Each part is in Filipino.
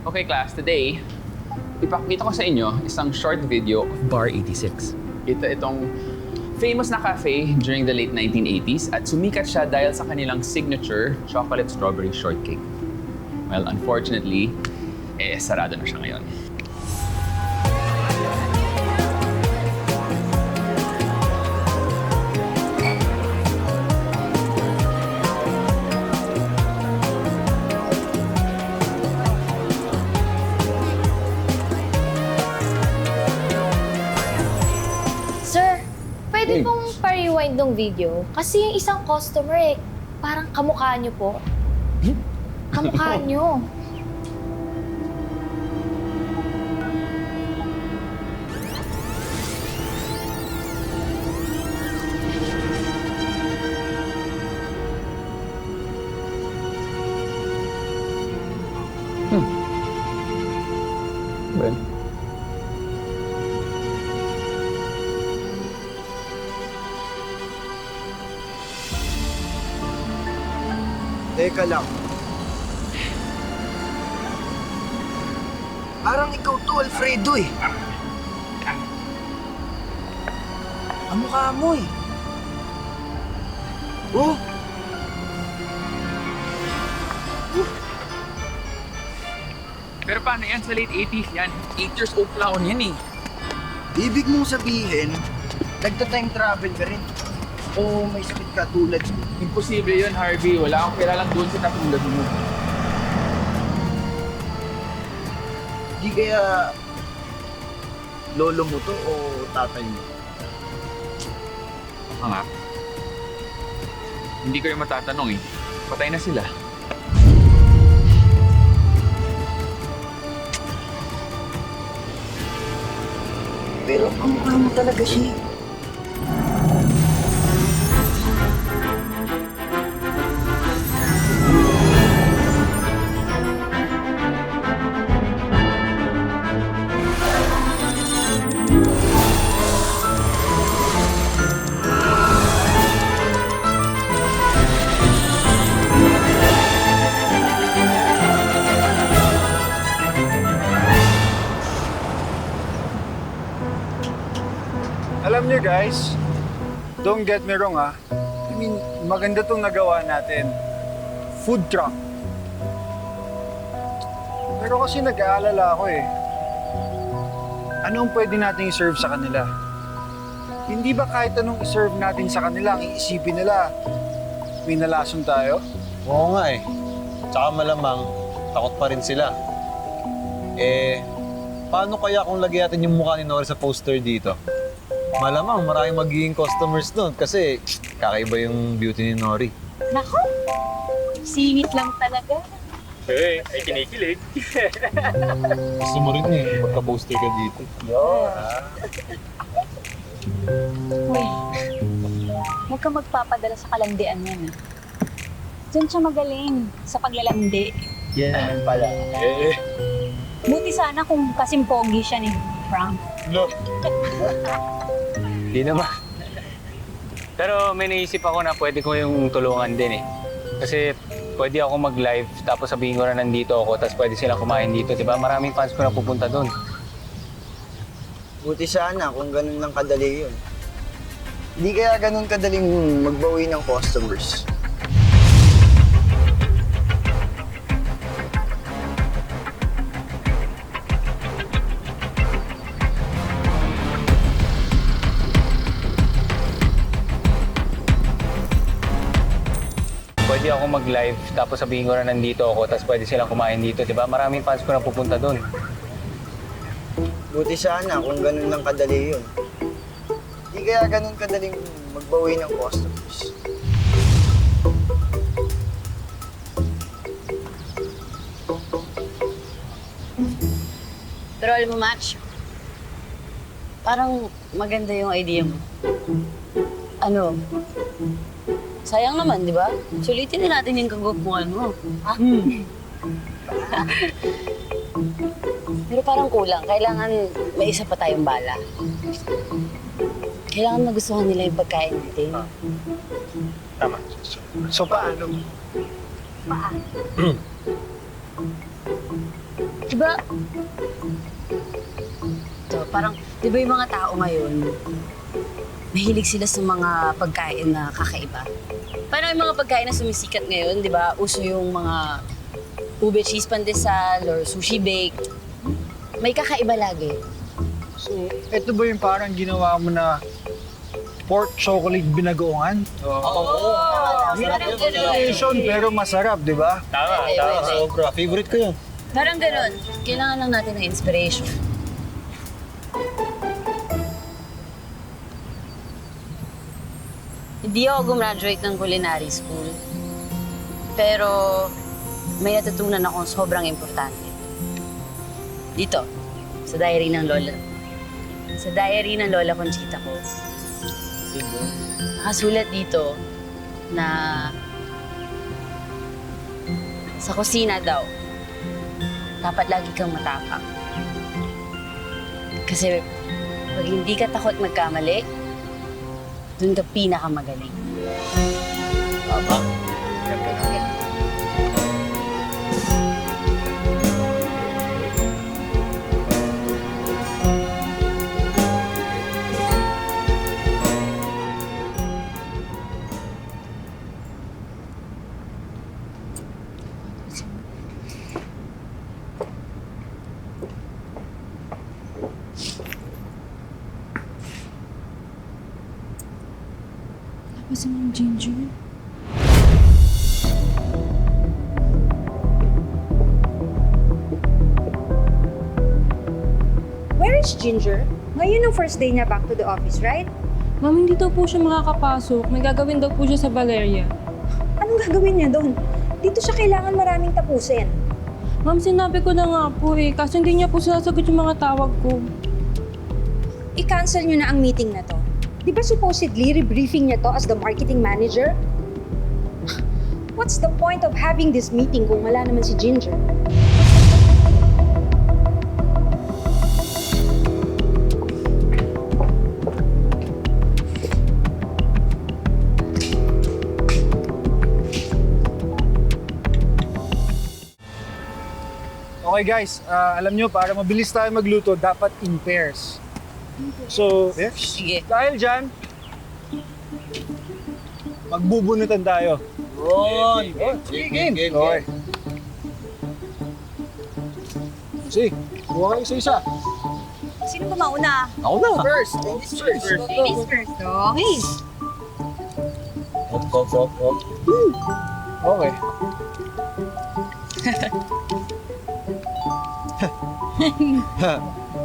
Okay class, today, ipakita ko sa inyo isang short video of Bar 86. Itong famous na cafe during the late 1980s at sumikat siya dahil sa kanilang signature chocolate strawberry shortcake. Well, unfortunately, sarado na siya ngayon. Sir, pwede pong pa-rewind ng video? Kasi yung isang customer parang kamukha niyo po. Kamukha niyo. Well, Teka lang. Parang ikaw to, Alfredo eh. Ang mukha mo eh. Oh! pero paano yan? Sa late 80s yan. 8 years old lang ako yan eh. Ibig mong sabihin, nagta-time travel ka rin. O may sakit ka tulad mo. Imposible yun, Harvey. Wala akong kilalang doon sa katulad mo. Di kaya lolo mo to o tatay mo? Nga. Hindi ko rin matatanong eh. Patay na sila. Pero ang mukha mo talaga siya. Alam niyo guys, don't get me wrong ha. I mean, maganda tong nagawa natin. Food truck. Pero kasi nag-aalala ako eh. Ano ang pwede nating i-serve sa kanila? Hindi ba kahit anong i-serve natin sa kanila, ang iisipin nila, may nalason tayo? Oo nga eh. Tsaka malamang, takot pa rin sila. Paano kaya kung lagyan natin yung mukha ni Nori sa poster dito? Malamang maraming magiging customers doon kasi kakaiba yung beauty ni Nori. Nako, singit lang talaga. Hey, ay kinikilig. Gusto mo rin eh, magka-poster ka dito. Uy, huwag ka magpapadala sa kalandian yan. Diyan siya magaling sa paglalandi. Yan naman pala. Buti sana kung kasing pogi siya ni Frank. No. Di naman. Pero may naisip ako na pwede ko yung tulungan din eh. Kasi pwede ako mag-live tapos sabihin ko na nandito ako tapos pwede silang kumain dito, di ba? Maraming fans ko na pupunta doon. Buti sana kung ganun lang kadali yun. Hindi kaya ganun kadaling magbawi ng customers. Pwede ako mag-live tapos sabihin ko na nandito ako tapos pwede silang kumain dito, di ba? Maraming fans ko na pupunta doon. Buti sana kung ganun lang kadali yun. Hindi kaya ganun kadaling magbawi ng customers. Pero alam mo, Match, parang maganda yung idea mo. Ano? Sayang naman, di ba? Sulitin din natin yung kagwapuan mo. Pero parang kulang. Kailangan may isa pa tayong bala. Kailangan magustuhan nila yung pagkain natin. Tama. So paano? Diba? Ito, parang, di ba yung mga tao ngayon, mahilig sila sa mga pagkain na kakaiba. Parang yung mga pagkain na sumisikat ngayon, di ba? Uso yung mga ube cheese pandesal or sushi bake. May kakaiba lagi. So, ito ba yung parang ginawa mo na pork chocolate binagoongan? Combination, pero masarap, di ba? Tama, Sobra. Favorite ko yun. Parang ganun. Kailangan lang natin ng inspiration. Hindi ako gumraduate ng culinary school. Pero may natutunan akong sobrang importante. Dito, sa diary ng lola. Sa diary ng lola Conchita ko. Nakasulat dito na sa kusina daw, dapat lagi kang matapang. Kasi pag hindi ka takot magkamali, dun ka pinakamagaling. Tama. Kasi yung Ginger. Where is Ginger? Ngayon ang first day niya back to the office, right? Ma'am, hindi daw po siya makakapasok. May gagawin daw po siya sa Valeria. Anong gagawin niya doon? Dito siya kailangan maraming tapusin. Ma'am, sinabi ko na nga po eh. Kaso hindi niya po sinasagot yung mga tawag ko. I-cancel niyo na ang meeting na to. Di ba supposedly rebriefing niya to as the marketing manager? What's the point of having this meeting kung wala naman si Ginger? Okay guys, alam nyo, para mabilis tayo magluto, dapat in pairs. So, Sige. dahil dyan, magbubunutan tayo. Sige. Okay. Sige, buha kayo isa-isa. Sino ba mauna? Ako na. First, ladies first. Ladies first, okay. Op. Okay.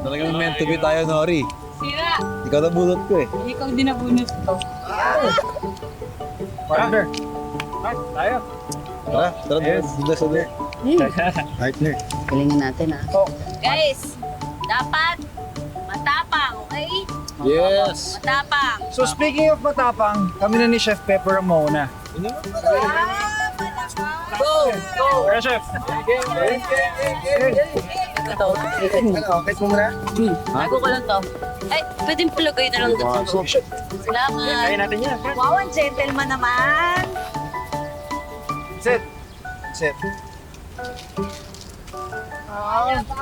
Talagang meant to be tayo, Nori. Sira. Ikaw na bunot ko eh. Ikaw din nabunot to. Partner. Tayo. Tara. Dula. Partner. Galingan natin ah. Oh. Guys, dapat matapang, okay? Yes. Matapang. So speaking of matapang, kami na ni Chef Pepper ang mauna. Go! Kaya Chef. Ito. Ano, kahit mo muna? Bago ko lang to. Ay, pwede palagay na lang dito. Salamat. natin yan. Wow, ang gentleman naman. Set.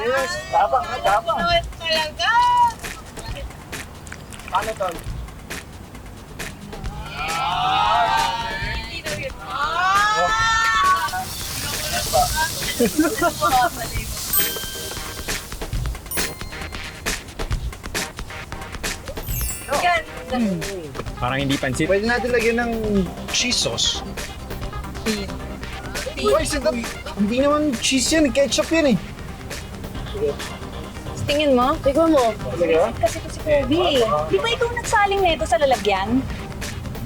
Yes. Tapang. Talaga. Paano to? Parang hindi pansit. Pwede natin lagyan ng cheese sauce. Uy, hindi naman cheese yan, ketchup yan eh. Tingin mo? Tignan mo. Kasi ko si Kobe. Di ba ikaw nagsaling neto sa lalagyan?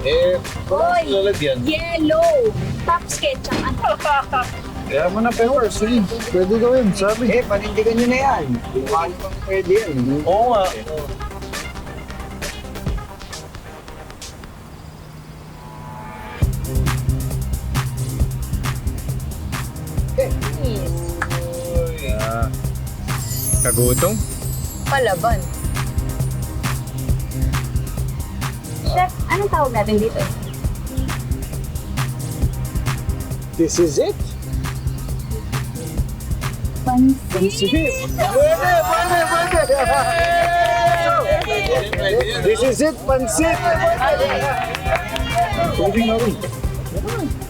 Wala Hoy! lalagyan. Yellow! Tapos ketchup. Ano? Kaya mo na pepper, sige. Pwede gawin, sabi. Panindigan nyo na yan. Bukan pang pwede yan. Oo nga. Kagutom? Palaban. Chef, anong tawag natin dito? This is it? This is it, pansit!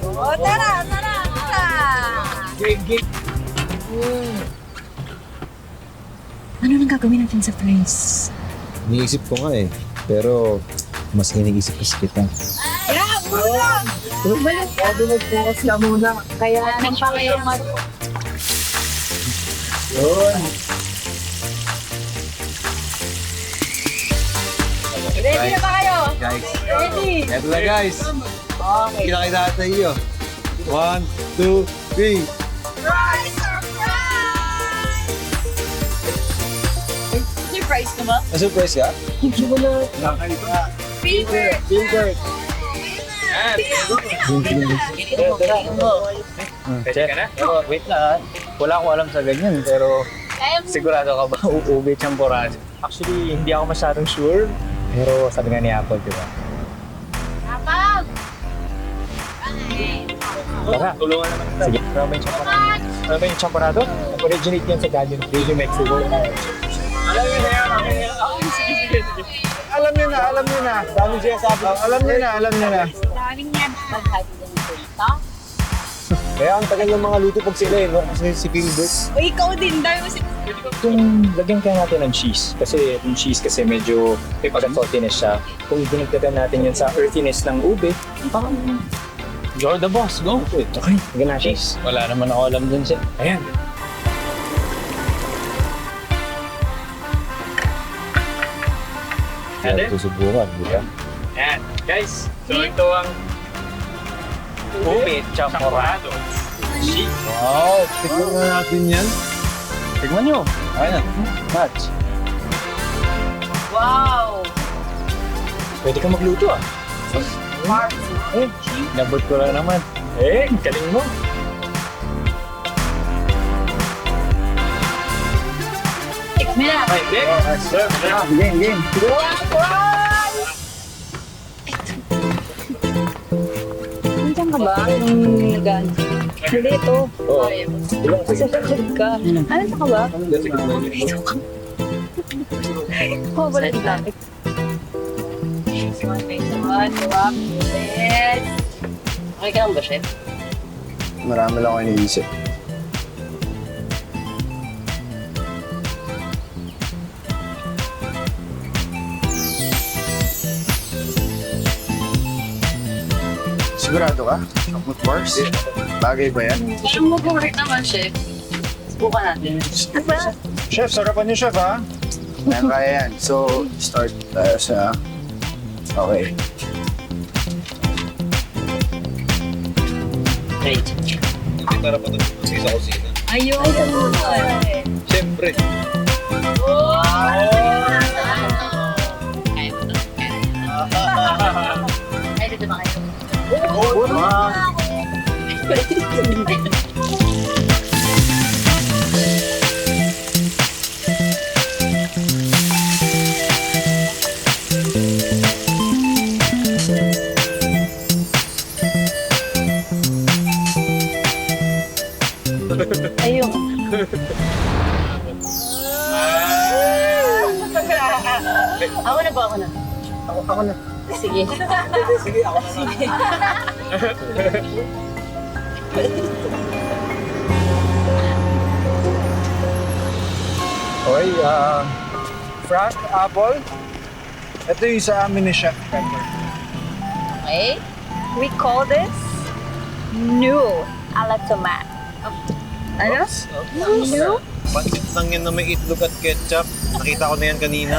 O, tara! Ano nang gagawin natin sa fries? Iniisip ko nga eh. Pero, mas iniisip kasi kita. Kaya nang pa kayo Ready na ba kayo? Guys, Ready? eto na guys. Okay. Kita sa iyo. 1, 2, 3. Surprise ka ba? Na-surprise ka? Favorite! Check ka na? Wait na. Wala akong alam sa ganyan, pero sigurado ka ba uuwi champorado? Actually, hindi ako masyadong sure. Pero sabi nga ni Apple, di ba? Apag! Tara, tulungan naman kita. Sige, ano ba yung champorado? Ano ba yung champorado? Nag-originate yan sa Galion City, Mexico. Alam niyo na. Dami siya sabi. Alam niyo na. Daming yan. Maghati lang ito. Kaya ang tagal ng mga luto pag sila eh, no? Kasi si Gilbert. O ikaw din, dami mo si... Kung lagyan kaya natin ng cheese, kasi yung cheese kasi medyo may pag-saltiness siya. Kung dinagdagan natin yun sa earthiness ng ube, parang You're the boss, go! okay, lagyan natin. Cheese. Wala naman ako alam dun siya. Ayan. Kaya susubukan, di ba? Yan, guys. So ito ang ube champorado. Cheese. Wow, tignan na natin yan. Tignan nyo. Ayan, match. Wow! Pwede ka magluto ah. Eh, nabot ko lang naman. Eh, galing mo. Tikman na! Ay, Vic. Game. Nandiyan ka ba? Nung nag-ano? Hindi ito. Oo. Kasi nagod ka. Ano ka ba? Ito ka. Oh, wala yung topic. Okay ka lang ba, Chef? Marami lang ako iniisip. Sigurado ka? Chocolate bars? Bagay ba yan? Alam mo kung right naman, Chef. Subukan natin. Chef, sarapan niyo, chef, ha? Kaya yan. So, start tayo sa... Okay. Right. Tara pa doon kasi sa kusina. Ayun! Siyempre. Ay, dito ba kayo? Ayun. Ako na ba? Ako na. Sige. Sige, ako na. Sige. Okay, Frank, Apple. Ito yung sa amin ni Chef Pepper. Okay. We call this new ala tomat. Ano? New? Pansit lang yan na may itlog at ketchup. Nakita ko na yan kanina.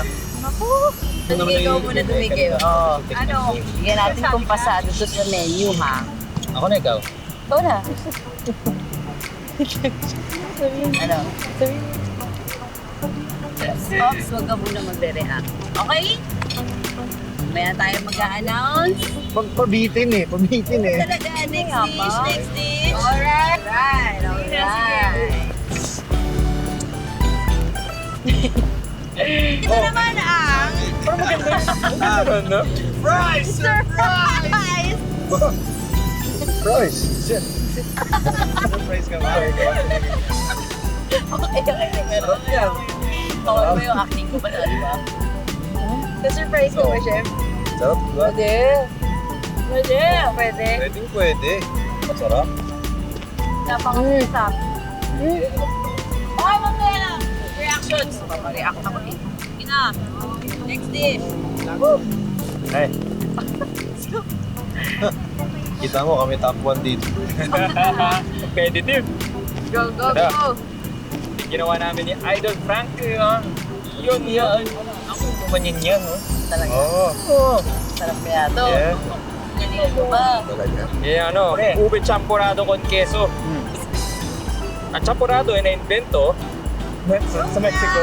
Ikaw muna tumigil. Oo. Ano? Bigyan natin kung pasado to sa menu, ha? Ako na ikaw. Ikaw na. Ano? Ops, huwag ka muna magre-react. Okay? May na tayo mag-a-announce. Pabitin eh. Talaga, next dish. Alright. Ito naman ang... Fries! Surprise! Fries! Shit. Surprise ka ba? Meron yan. Okay ba yung acting ko pala, di ba? Na-surprise ko ba, Chef? Sarap, di ba? Pwede. Pwede. Pwede. Masarap. Napakasarap. Okay, mamaya. Reactions. Papareact ako eh. Sige na. Next dish. Ay, Kita mo, kami top 1 dito. competitive. Go, go, Tara. go. Yung ginawa namin ni Idol Frank, yun. Ako gumanyan yan, no? Talaga. Oo. Sarap kaya to. Yeah. Galingan mo ba? Talaga. Ube champurado con queso. Ang champurado ay na-invento sa Mexico.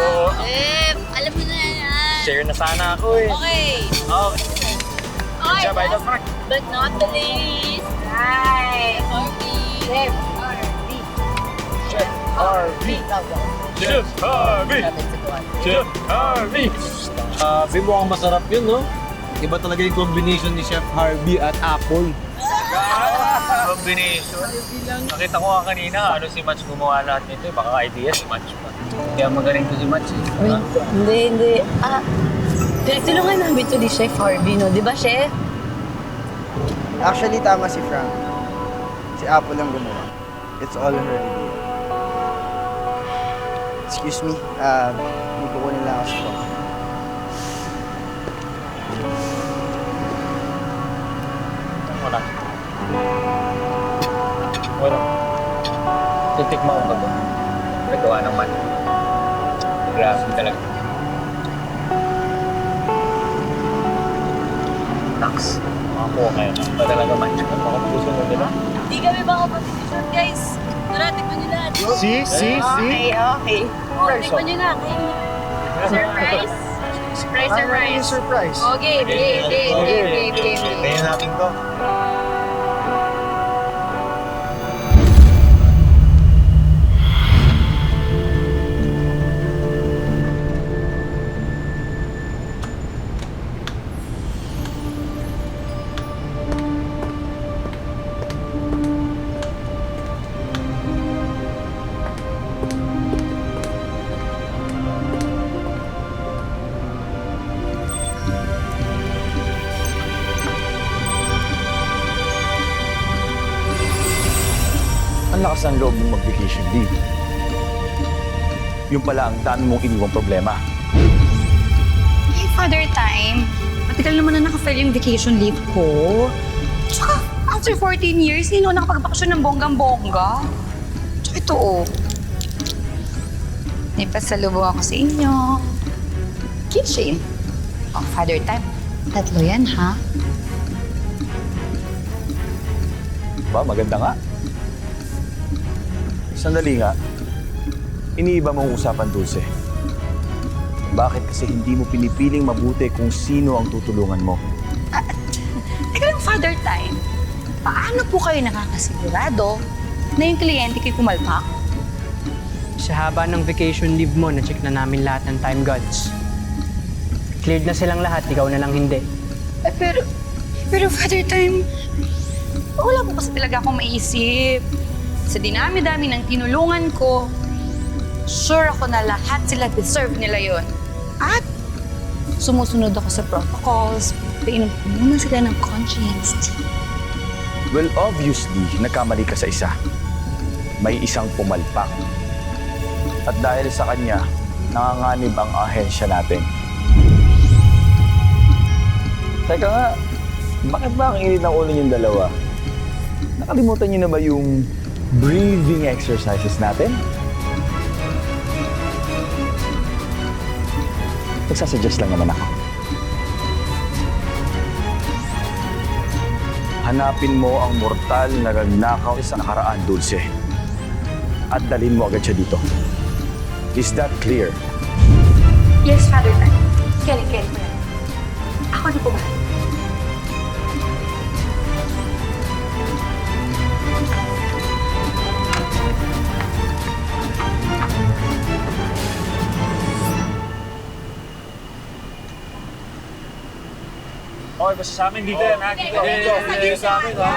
Alam mo na yan. Share na sana ako eh. Okay. Okay. Okay, Siya, Idol last Frank. but not the least. Right. Chef Harvey. Chef Harvey. Chef Harvey. Chef Harvey. Mukhang masarap yun, no? Iba talaga yung combination ni Chef Harvey at Apple. Combination. Nakita ko nga kanina, si Match gumawa lahat nito. Baka idea si Match pa. Kaya magaling to si Match eh. Uy, hindi. Tinulungan namin to ni Chef Harvey, no? Di ba, Chef? Actually, tama si Frank. Si Apple lang gumawa. It's all her idea. Excuse me, may kukunin lang ako sa phone. Wala. Titikman ko ba ito? Nagawa ng Match. Grabe talaga. Tax. Makakuha kayo. Ba talaga Match? Makapuso mo nila? Hindi kami mga competition, guys. Tara, tikman nyo lahat. Okay. Tikman nyo na. Surprise. Surprise. Surprise. Okay, game. Tingnan natin to. Ang lakas ng loob mong mag-vacation leave. Yung pala ang dami mong iniwang problema. Hey, Father Time. Matagal naman na naka-file yung vacation leave ko. Tsaka, after 14 years, hindi ako nakapag-bakasyon ng bonggang-bongga. Tsaka ito, oh. May pasalubong ako sa inyo. Keychain. Oh, Father Time. 3 yan, ha? Ba, maganda nga. Sandali nga. Iniiba mong usapan, Dulce. Bakit kasi hindi mo pinipiling mabuti kung sino ang tutulungan mo? Teka lang, Father Time. Paano po kayo nakakasigurado na yung kliyente kay pumalpak? Sa haba ng vacation leave mo, na-check na namin lahat ng time gods. Cleared na silang lahat, ikaw na lang hindi. Pero Father Time, wala po kasi talaga akong maisip. Sa dinami-dami ng tinulungan ko, sure ako na lahat sila deserve nila yon. At sumusunod ako sa protocols, painom ko muna sila ng conscience. Well, obviously, nagkamali ka sa isa. May isang pumalpak. At dahil sa kanya, nanganganib ang ahensya natin. Teka nga, bakit ba ang init ng ulo niyong dalawa? Nakalimutan niyo na ba yung breathing exercises natin? Nagsasuggest lang naman ako. Hanapin mo ang mortal na nagnakaw sa nakaraan, Dulce. At dalhin mo agad siya dito. Is that clear? Yes, Father Time. Kelly po yan. Ako na po ba? Okay, basta sa amin dito yan, ha? Dito sa amin, ha?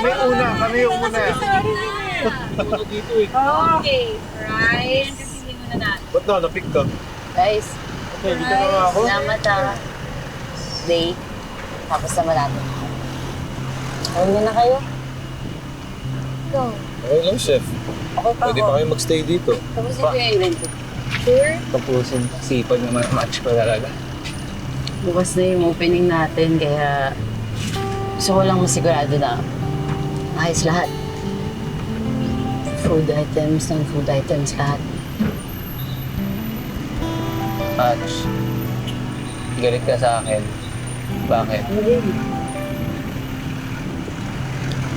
May una, kami yung una. Okay, right. Ba't na? Napik ka? Guys, Okay, dito na nga ako. salamat Day. Tapos naman natin. Huwag na kayo. Go. Okay lang, chef. Okay pa Pwede ako. pa kayo magstay dito. Tapos yung event ko. Sure? Tapusin. Sipag naman ang match ko talaga. Bukas na yung opening natin, kaya gusto ko lang masigurado na ayos lahat. Food items, non-food items, lahat. Match. Galit ka sa akin. Bakit?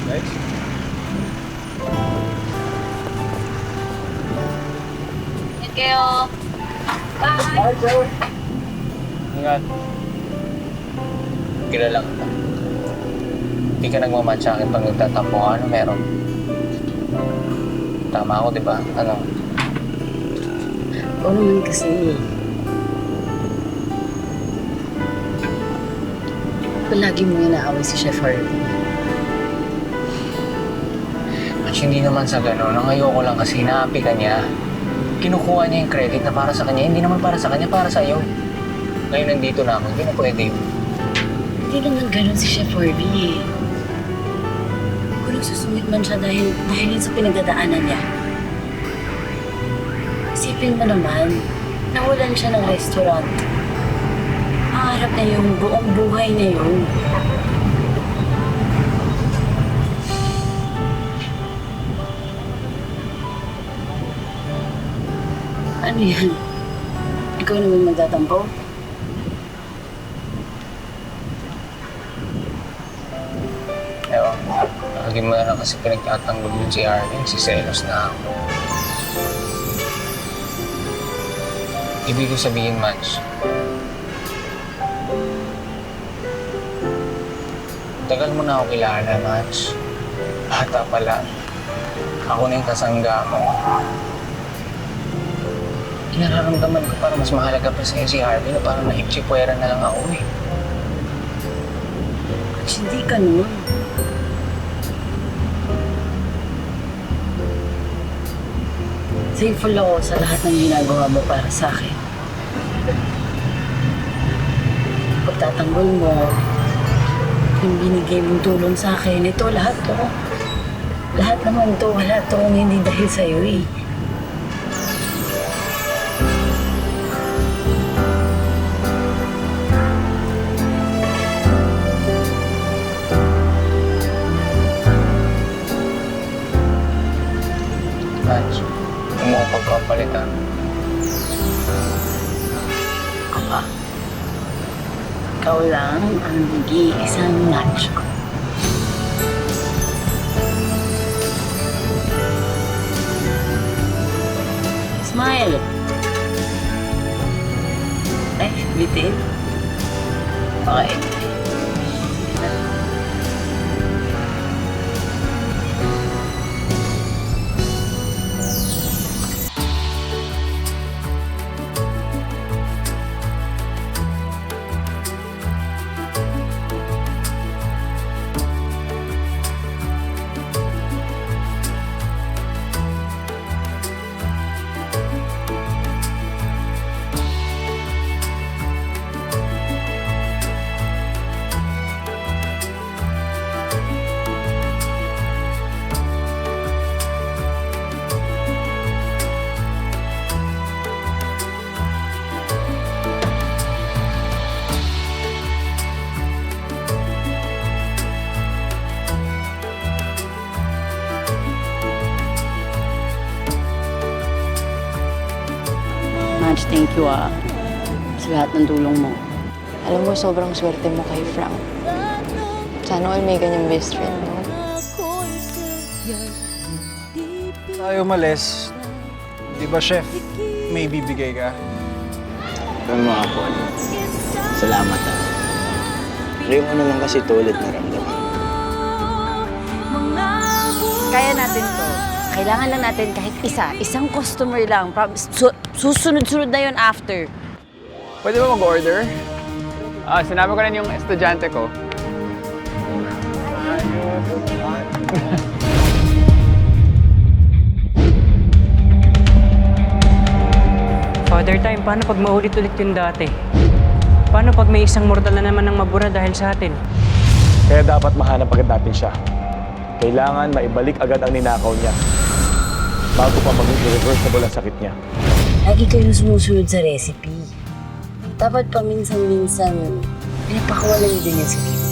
Nice. Ingat kayo. Bye! Ingat. Kilala ka. Hindi ka nagmamatch sa akin pag nagtatampo ka. Ano meron? Tama ako, di ba? Ano? Oo naman kasi. Palagi mo inaaway si Chef Harvey. At hindi naman sa gano'n. Ang ayoko lang kasi inaapi ka niya. Kinukuha niya yung credit na para sa kanya. Hindi naman para sa kanya, para sa iyo. Ngayon nandito na ako. Hindi na pwede yun. Hindi naman ganun si Chef Harvey eh. Kung nagsusungit man siya dahil yun sa pinagdadaanan niya. Isipin mo naman, nawalan siya ng restaurant. Pangarap na yung buong buhay na yun. Ano yan? Ikaw naman magtatampo? Ewan, lagi mo na lang kasi pinagtatanggol yun si Arvin. Si Selos na ako. Ibig ko sabihin, Match. Tagal mo na ako kilala, Match. Bata pa lang. Ako na yung kasangga mo. Nararamdaman ko parang mas mahalaga pa sa'yo si Harvey na parang naipsipwera na lang ako eh. At hindi ka nun. Thankful ako sa lahat ng ginagawa mo para sa akin. Pagtatanggol mo, yung binigay mong tulong sa akin, ito lahat to. Lahat naman to, wala to kung hindi dahil sa'yo eh. Match, huwag mo akong pagkapalitan. Aba, ikaw lang ang nag-iisang match ko. Smile! Ay, bitin. Okay. Match, thank you sa lahat ng tulong mo. Alam mo, sobrang swerte mo kay Frank. Sana all may ganyang best friend, no? Tayo umalis. Di ba, chef? May bibigay ka? Ganun mga Paul. Salamat Try mo na lang kasi tulad na ramdaman. Kaya natin to. Kailangan lang natin kahit isang customer lang. Susunod-sunod na yun after. Pwede ba mag-order? Sinabi ko rin yung estudyante ko. Father Time, paano pag maulit-ulit yung dati? Paano pag may isang mortal na naman ang mabura dahil sa atin? Kaya dapat mahanap agad natin siya. Kailangan maibalik agad ang ninakaw niya bago pa maging irreversible ang sakit niya. Lagi kayo sumusunod sa recipe. Dapat paminsan-minsan, pinapakawalan niyo din yan sa video.